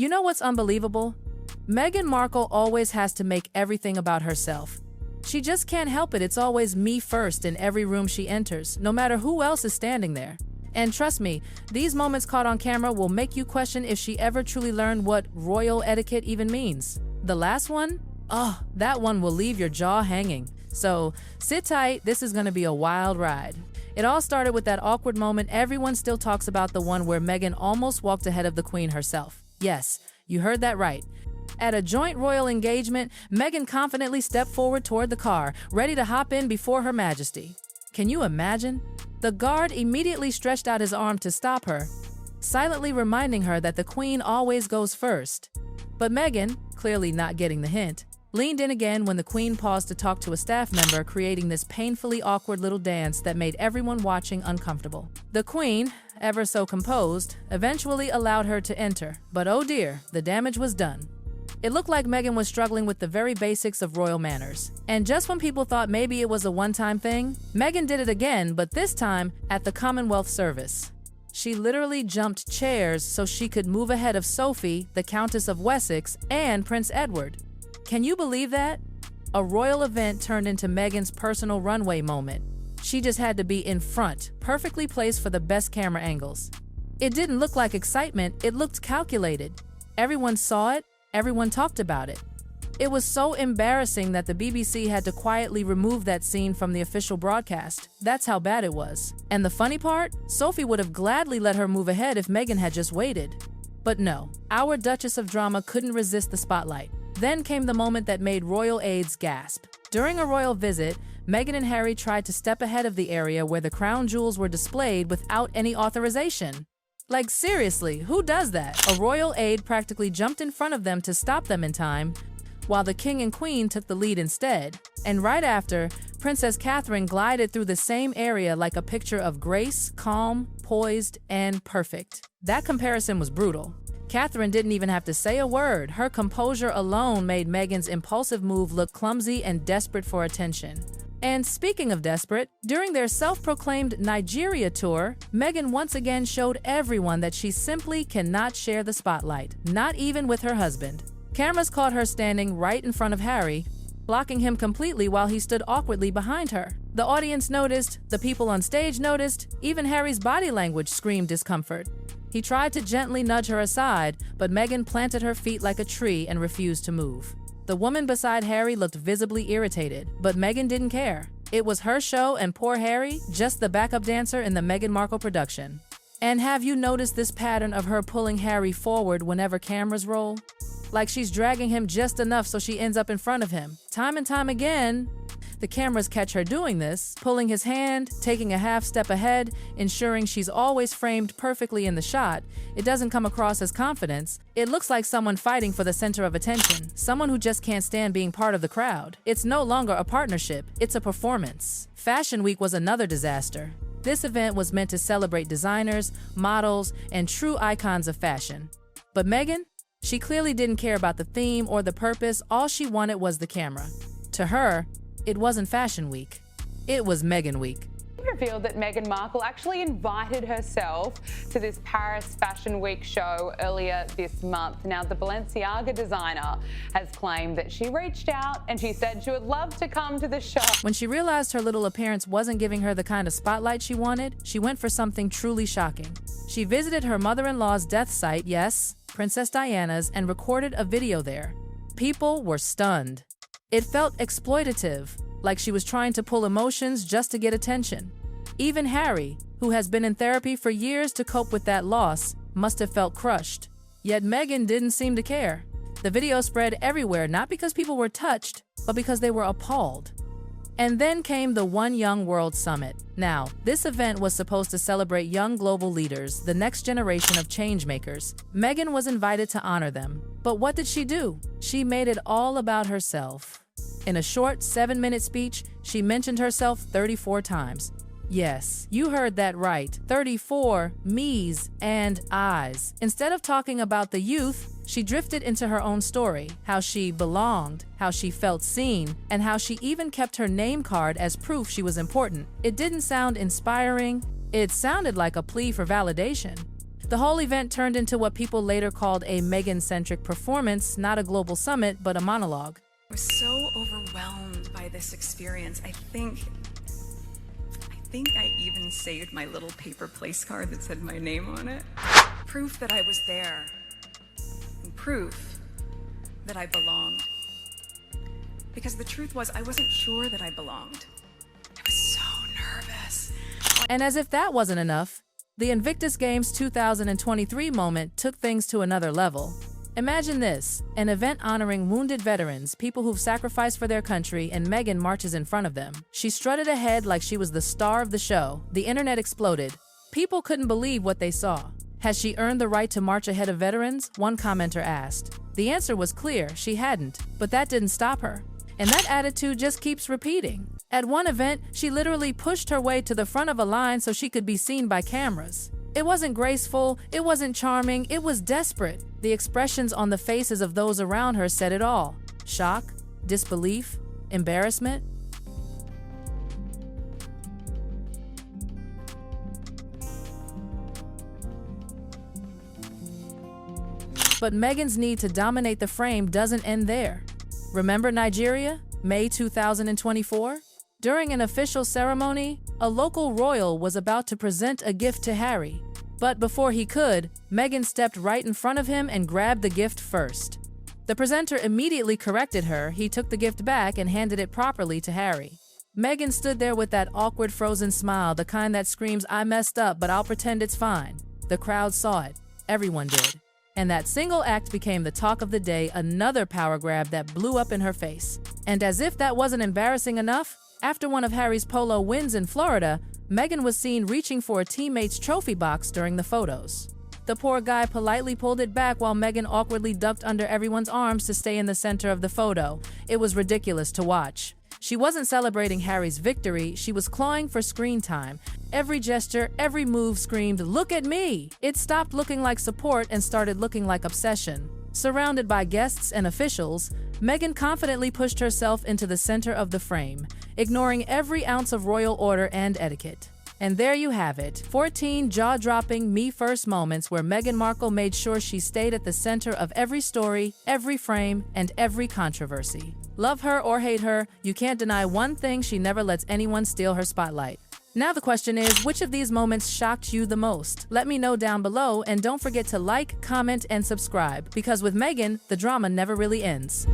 You know what's unbelievable? Meghan Markle always has to make everything about herself. She just can't help it. It's always me first in every room she enters, no matter who else is standing there. And trust me, these moments caught on camera will make you question if she ever truly learned what royal etiquette even means. The last one? Oh, that one will leave your jaw hanging. So sit tight, this is gonna be a wild ride. It all started with that awkward moment everyone still talks about, the one where Meghan almost walked ahead of the Queen herself. Yes, you heard that right. At a joint royal engagement, Meghan confidently stepped forward toward the car, ready to hop in before Her Majesty. Can you imagine? The guard immediately stretched out his arm to stop her, silently reminding her that the Queen always goes first. But Meghan, clearly not getting the hint, leaned in again when the Queen paused to talk to a staff member, creating this painfully awkward little dance that made everyone watching uncomfortable. The Queen, ever so composed, eventually allowed her to enter, but oh dear, the damage was done. It looked like Meghan was struggling with the very basics of royal manners. And just when people thought maybe it was a one-time thing, Meghan did it again, but this time at the Commonwealth Service. She literally jumped chairs so she could move ahead of Sophie, the Countess of Wessex, and Prince Edward. Can you believe that? A royal event turned into Meghan's personal runway moment. She just had to be in front, perfectly placed for the best camera angles. It didn't look like excitement, it looked calculated. Everyone saw it, everyone talked about it. It was so embarrassing that the BBC had to quietly remove that scene from the official broadcast. That's how bad it was. And the funny part? Sophie would have gladly let her move ahead if Meghan had just waited. But no, our Duchess of Drama couldn't resist the spotlight. Then came the moment that made royal aides gasp. During a royal visit, Meghan and Harry tried to step ahead of the area where the crown jewels were displayed without any authorization. Like seriously, who does that? A royal aide practically jumped in front of them to stop them in time, while the King and Queen took the lead instead. And right after, Princess Catherine glided through the same area like a picture of grace, calm, poised, and perfect. That comparison was brutal. Catherine didn't even have to say a word. Her composure alone made Meghan's impulsive move look clumsy and desperate for attention. And speaking of desperate, during their self-proclaimed Nigeria tour, Meghan once again showed everyone that she simply cannot share the spotlight, not even with her husband. Cameras caught her standing right in front of Harry, blocking him completely while he stood awkwardly behind her. The audience noticed, the people on stage noticed, even Harry's body language screamed discomfort. He tried to gently nudge her aside, but Meghan planted her feet like a tree and refused to move. The woman beside Harry looked visibly irritated, but Meghan didn't care. It was her show and poor Harry, just the backup dancer in the Meghan Markle production. And have you noticed this pattern of her pulling Harry forward whenever cameras roll? Like she's dragging him just enough so she ends up in front of him. Time and time again, the cameras catch her doing this, pulling his hand, taking a half step ahead, ensuring she's always framed perfectly in the shot. It doesn't come across as confidence. It looks like someone fighting for the center of attention, someone who just can't stand being part of the crowd. It's no longer a partnership, it's a performance. Fashion Week was another disaster. This event was meant to celebrate designers, models, and true icons of fashion. But Meghan? She clearly didn't care about the theme or the purpose. All she wanted was the camera. To her, it wasn't Fashion Week. It was Meghan Week. Revealed that Meghan Markle actually invited herself to this Paris Fashion Week show earlier this month. Now, the Balenciaga designer has claimed that she reached out and she said she would love to come to the show. When she realized her little appearance wasn't giving her the kind of spotlight she wanted, she went for something truly shocking. She visited her mother-in-law's death site, yes, Princess Diana's, and recorded a video there. People were stunned. It felt exploitative, like she was trying to pull emotions just to get attention. Even Harry, who has been in therapy for years to cope with that loss, must have felt crushed. Yet Meghan didn't seem to care. The video spread everywhere, not because people were touched, but because they were appalled. And then came the One Young World Summit. Now, this event was supposed to celebrate young global leaders, the next generation of changemakers. Meghan was invited to honor them. But what did she do? She made it all about herself. In a short 7-minute speech, she mentioned herself 34 times. Yes, you heard that right. 34 me's and I's. Instead of talking about the youth, she drifted into her own story, how she belonged, how she felt seen, and how she even kept her name card as proof she was important. It didn't sound inspiring. It sounded like a plea for validation. The whole event turned into what people later called a Meghan-centric performance, not a global summit, but a monologue. I was so overwhelmed by this experience. I think I even saved my little paper place card that said my name on it. Proof that I was there. And proof that I belonged. Because the truth was, I wasn't sure that I belonged. I was so nervous. And as if that wasn't enough, the Invictus Games 2023 moment took things to another level. Imagine this, an event honoring wounded veterans, people who've sacrificed for their country, and Meghan marches in front of them. She strutted ahead like she was the star of the show. The internet exploded. People couldn't believe what they saw. Has she earned the right to march ahead of veterans? One commenter asked. The answer was clear, she hadn't, but that didn't stop her. And that attitude just keeps repeating. At one event, she literally pushed her way to the front of a line so she could be seen by cameras. It wasn't graceful, it wasn't charming, it was desperate. The expressions on the faces of those around her said it all. Shock, disbelief, embarrassment. But Meghan's need to dominate the frame doesn't end there. Remember Nigeria, May 2024? During an official ceremony, a local royal was about to present a gift to Harry. But before he could, Meghan stepped right in front of him and grabbed the gift first. The presenter immediately corrected her. He took the gift back and handed it properly to Harry. Meghan stood there with that awkward frozen smile, the kind that screams, "I messed up, but I'll pretend it's fine." The crowd saw it. Everyone did. And that single act became the talk of the day, another power grab that blew up in her face. And as if that wasn't embarrassing enough, after one of Harry's polo wins in Florida, Meghan was seen reaching for a teammate's trophy box during the photos. The poor guy politely pulled it back while Meghan awkwardly ducked under everyone's arms to stay in the center of the photo. It was ridiculous to watch. She wasn't celebrating Harry's victory, she was clawing for screen time. Every gesture, every move screamed, "Look at me!" It stopped looking like support and started looking like obsession. Surrounded by guests and officials, Meghan confidently pushed herself into the center of the frame, ignoring every ounce of royal order and etiquette. And there you have it, 14 jaw-dropping me-first moments where Meghan Markle made sure she stayed at the center of every story, every frame, and every controversy. Love her or hate her, you can't deny one thing: she never lets anyone steal her spotlight. Now the question is, which of these moments shocked you the most? Let me know down below, and don't forget to like, comment, and subscribe, because with Meghan, the drama never really ends.